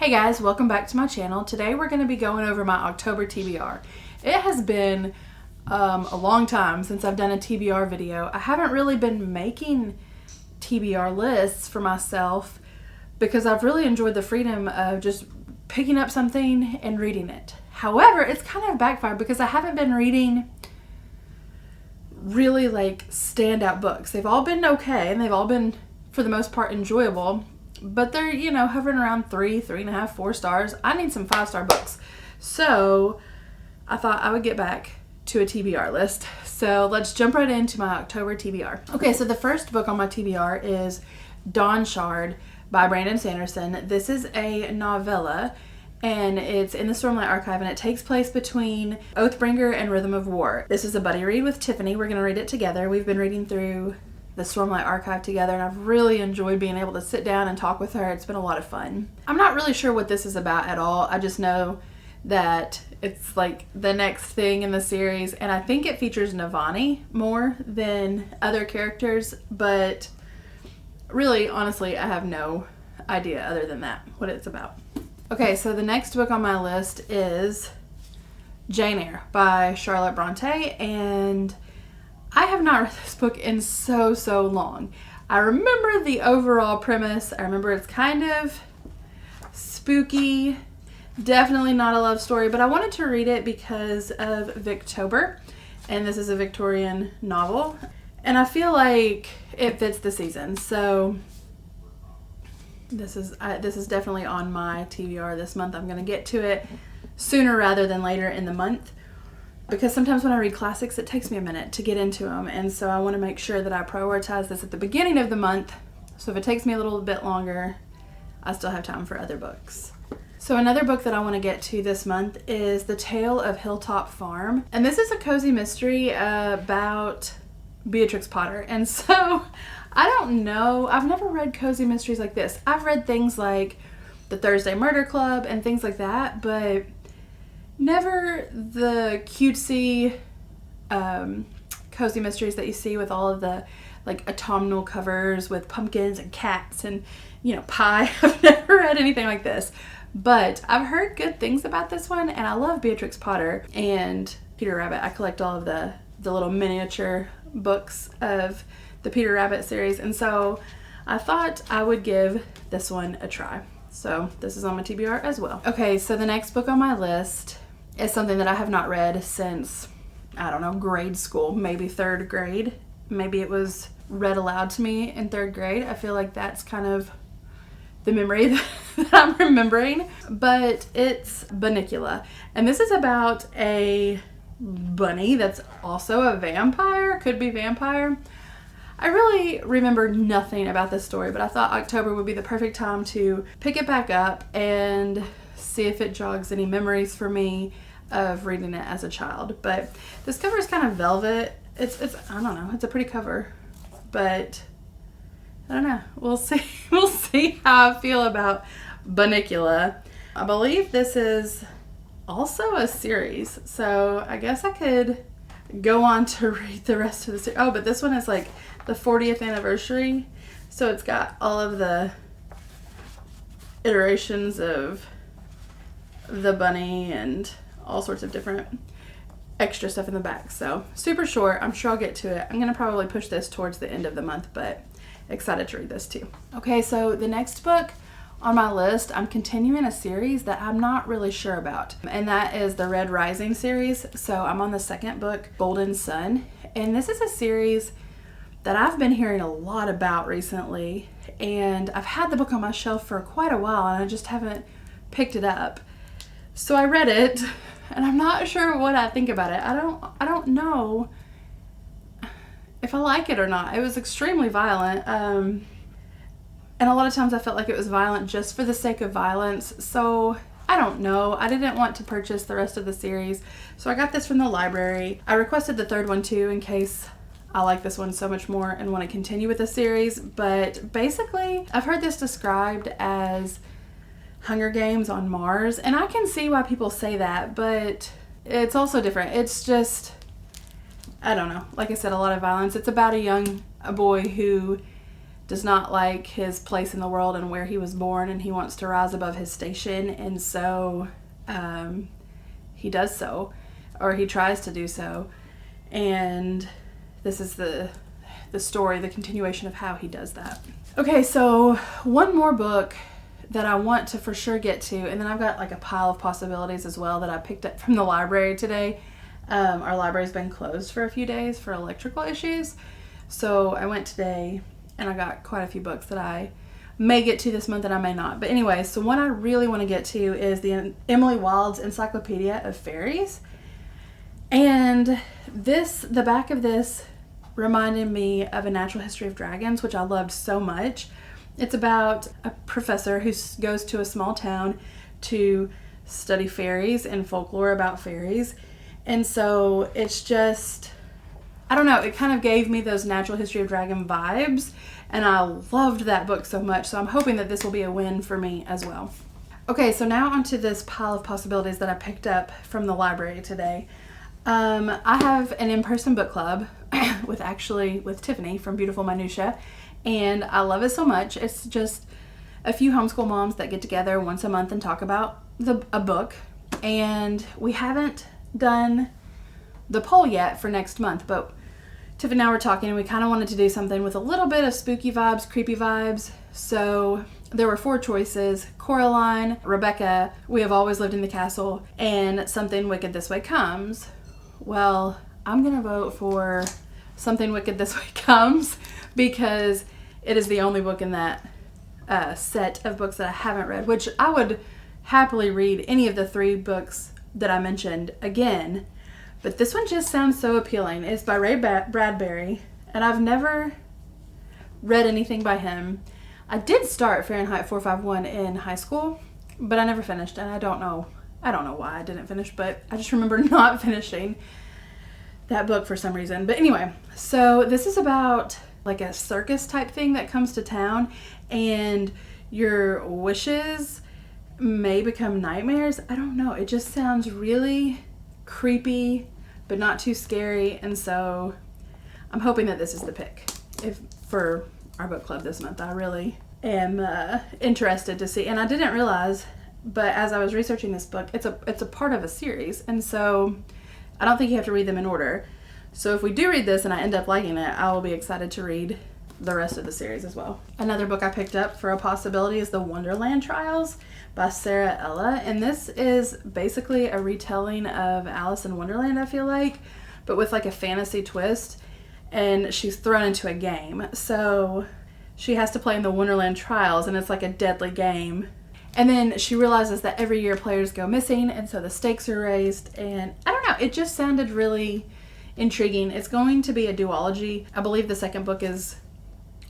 Hey guys, welcome back to my channel. Today we're going to be going over my October TBR. It has been a long time since I've done a TBR video. I haven't really been making TBR lists for myself because I've really enjoyed the freedom of just picking up something and reading it. However, it's kind of backfired because I haven't been reading really like standout books. They've all been okay and they've all been for the most part enjoyable. But they're, hovering around 3, 3.5, 4 stars. I need some 5-star books. So I thought I would get back to a TBR list. So let's jump right into my October TBR. Okay, so the first book on my TBR is Dawn Shard by Brandon Sanderson. This is a novella and it's in the Stormlight Archive and it takes place between Oathbringer and Rhythm of War. This is a buddy read with Tiffany. We're going to read it together. We've been reading through the Stormlight Archive together and I've really enjoyed being able to sit down and talk with her. It's been a lot of fun. I'm not really sure what this is about at all. I just know that it's like the next thing in the series and I think it features Navani more than other characters, but really, honestly, I have no idea other than that what it's about. Okay, so the next book on my list is Jane Eyre by Charlotte Bronte, and I have not read this book in so long. I remember the overall premise. I remember it's kind of spooky, definitely not a love story, but I wanted to read it because of Victober, and this is a Victorian novel, and I feel like it fits the season. So this is definitely on my TBR this month. I'm going to get to it sooner rather than later in the month, because sometimes when I read classics, it takes me a minute to get into them. And so I want to make sure that I prioritize this at the beginning of the month. So if it takes me a little bit longer, I still have time for other books. So another book that I want to get to this month is The Tale of Hilltop Farm. And this is a cozy mystery about Beatrix Potter. And so I don't know. I've never read cozy mysteries like this. I've read things like The Thursday Murder Club and things like that, but never the cutesy cozy mysteries that you see with all of the like autumnal covers with pumpkins and cats and pie. I've never read anything like this, but I've heard good things about this one, and I love Beatrix Potter and Peter Rabbit. I collect all of the little miniature books of the Peter Rabbit series, and so I thought I would give this one a try. So this is on my TBR as well. Okay, so the next book on my list is something that I have not read since, I don't know, grade school, maybe 3rd grade. Maybe it was read aloud to me in 3rd grade. I feel like that's kind of the memory that I'm remembering. But it's Bunnicula. And this is about a bunny that's also a vampire, could be vampire. I really remember nothing about this story, but I thought October would be the perfect time to pick it back up and see if it jogs any memories for me of reading it as a child. But this cover is kind of velvet. It's I don't know, it's a pretty cover, but I don't know. We'll see. We'll see how I feel about Bunnicula. I believe this is also a series, so I guess I could go on to read the rest of the series. Oh, but this one is like the 40th anniversary, so it's got all of the iterations of the bunny and all sorts of different extra stuff in the back. So super short. I'm sure I'll get to it. I'm gonna probably push this towards the end of the month, but excited to read this too. Okay, so the next book on my list, I'm continuing a series that I'm not really sure about, and that is the Red Rising series. So I'm on the 2nd book, Golden Sun, and this is a series that I've been hearing a lot about recently, and I've had the book on my shelf for quite a while and I just haven't picked it up. So I read it and I'm not sure what I think about it. I don't know if I like it or not. It was extremely violent, and a lot of times I felt like it was violent just for the sake of violence. So I don't know. I didn't want to purchase the rest of the series, so I got this from the library. I requested the 3rd one too in case I like this one so much more and want to continue with the series. But basically, I've heard this described as Hunger Games on Mars, and I can see why people say that, but it's also different. It's just, I don't know. Like I said, a lot of violence. It's about a boy who does not like his place in the world and where he was born, and he wants to rise above his station, and so he does so, or he tries to do so. And this is the story, the continuation of how he does that. Okay, so one more book that I want to for sure get to, and then I've got like a pile of possibilities as well that I picked up from the library today. Our library's been closed for a few days for electrical issues, so I went today and I got quite a few books that I may get to this month and I may not. But anyway, so one I really want to get to is the Emily Wild's Encyclopedia of Fairies. And the back of this reminded me of A Natural History of Dragons, which I loved so much. It's about a professor who goes to a small town to study fairies and folklore about fairies. And so it's just, I don't know, it kind of gave me those Natural History of Dragon vibes, and I loved that book so much. So I'm hoping that this will be a win for me as well. Okay, so now onto this pile of possibilities that I picked up from the library today. I have an in-person book club with Tiffany from Beautiful Minutia, and I love it so much. It's just a few homeschool moms that get together once a month and talk about a book, and we haven't done the poll yet for next month, but Tiffany and I were talking, and we kind of wanted to do something with a little bit of spooky vibes, creepy vibes. So there were 4 choices: Coraline, Rebecca, We Have Always Lived in the Castle, and Something Wicked This Way Comes. Well, I'm going to vote for Something Wicked This Way Comes because it is the only book in that set of books that I haven't read, which I would happily read any of the 3 books that I mentioned again. But this one just sounds so appealing. It's by Ray Bradbury, and I've never read anything by him. I did start Fahrenheit 451 in high school, but I never finished, and I don't know why I didn't finish, but I just remember not finishing that book for some reason. But anyway, so this is about like a circus type thing that comes to town, and your wishes may become nightmares. I don't know. It just sounds really creepy, but not too scary, and so I'm hoping that this is the pick for our book club this month. I really am interested to see, and I didn't realize, but as I was researching this book, it's a part of a series, and so I don't think you have to read them in order. So if we do read this and I end up liking it, I will be excited to read the rest of the series as well. Another book I picked up for a possibility is the Wonderland Trials by Sarah Ella, and this is basically a retelling of Alice in Wonderland, I feel like, but with like a fantasy twist, and she's thrown into a game. So she has to play in the Wonderland Trials, and it's like a deadly game. And then she realizes that every year players go missing, and so the stakes are raised, and I don't know, it just sounded really intriguing. It's going to be a duology. I believe the second book is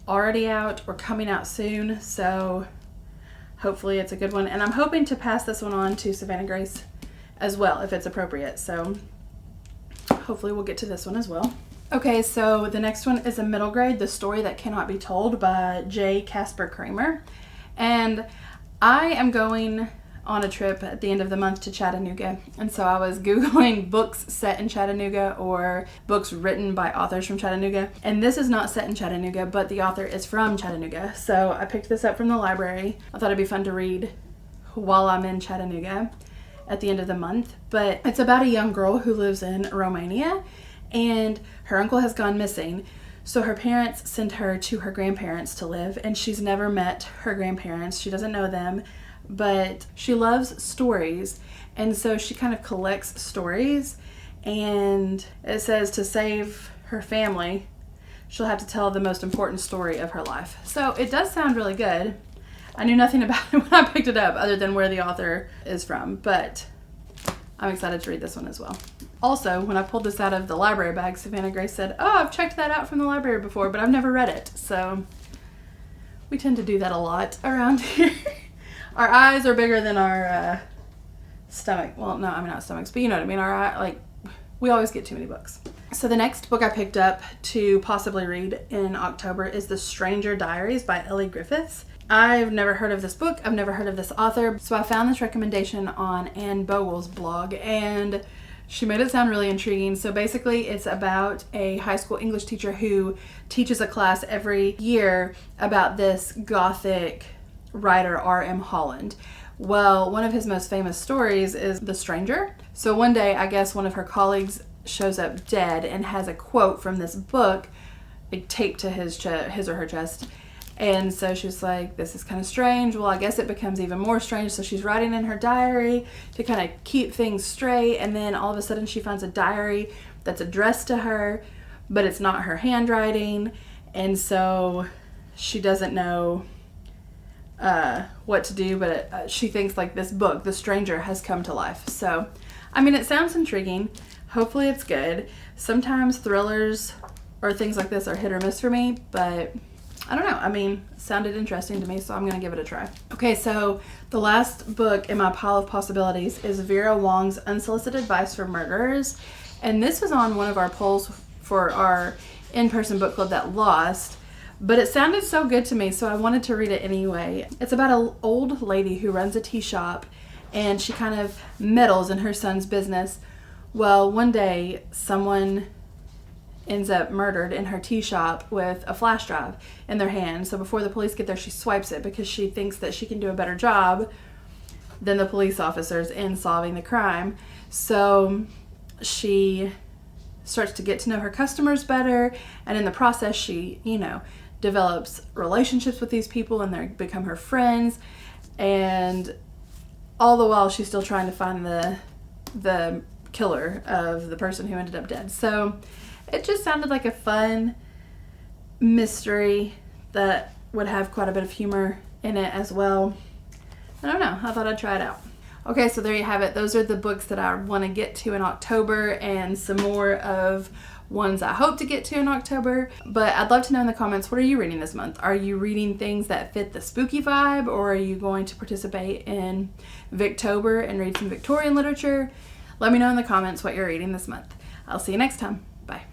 already out or coming out soon, so hopefully it's a good one. And I'm hoping to pass this one on to Savannah Grace as well, if it's appropriate. So hopefully we'll get to this one as well. Okay, so the next one is a middle grade, The Story That Cannot Be Told by J. Casper Kramer. And I am going on a trip at the end of the month to Chattanooga, and so I was Googling books set in Chattanooga or books written by authors from Chattanooga, and this is not set in Chattanooga, but the author is from Chattanooga, so I picked this up from the library. I thought it'd be fun to read while I'm in Chattanooga at the end of the month. But it's about a young girl who lives in Romania, and her uncle has gone missing, so her parents send her to her grandparents to live, and she's never met her grandparents. She doesn't know them, but she loves stories, and so she kind of collects stories, and it says to save her family, she'll have to tell the most important story of her life. So it does sound really good. I knew nothing about it when I picked it up other than where the author is from, but I'm excited to read this one as well. Also, when I pulled this out of the library bag, Savannah Grace said, "Oh, I've checked that out from the library before, but I've never read it." So we tend to do that a lot around here. Our eyes are bigger than our stomach. Well, no, I mean not stomachs, but you know what I mean. Our eye, like, we always get too many books. So the next book I picked up to possibly read in October is The Stranger Diaries by Ellie Griffiths. I've never heard of this book. I've never heard of this author. So I found this recommendation on Anne Bogle's blog, and She made it sound really intriguing. So basically it's about a high school English teacher who teaches a class every year about this Gothic writer, R.M. Holland. Well, one of his most famous stories is The Stranger. So one day, I guess one of her colleagues shows up dead and has a quote from this book like taped to his or her chest. And so she was like, this is kind of strange. Well, I guess it becomes even more strange. So she's writing in her diary to kind of keep things straight. And then all of a sudden she finds a diary that's addressed to her, but it's not her handwriting. And so she doesn't know what to do, but she thinks like this book, The Stranger, has come to life. So, I mean, it sounds intriguing. Hopefully it's good. Sometimes thrillers or things like this are hit or miss for me, but I don't know. I mean, it sounded interesting to me, so I'm going to give it a try. Okay, so the last book in my pile of possibilities is Vera Wong's Unsolicited Advice for Murderers. And this was on one of our polls for our in-person book club that lost, but it sounded so good to me, so I wanted to read it anyway. It's about an old lady who runs a tea shop, and she kind of meddles in her son's business. Well, one day, someone ends up murdered in her tea shop with a flash drive in their hand. So before the police get there, she swipes it because she thinks that she can do a better job than the police officers in solving the crime. So she starts to get to know her customers better, and in the process she, develops relationships with these people, and they become her friends, and all the while she's still trying to find the killer of the person who ended up dead. So it just sounded like a fun mystery that would have quite a bit of humor in it as well. I don't know. I thought I'd try it out. Okay, so there you have it. Those are the books that I want to get to in October, and some more of ones I hope to get to in October. But I'd love to know in the comments, what are you reading this month? Are you reading things that fit the spooky vibe, or are you going to participate in Victober and read some Victorian literature? Let me know in the comments what you're reading this month. I'll see you next time. Bye.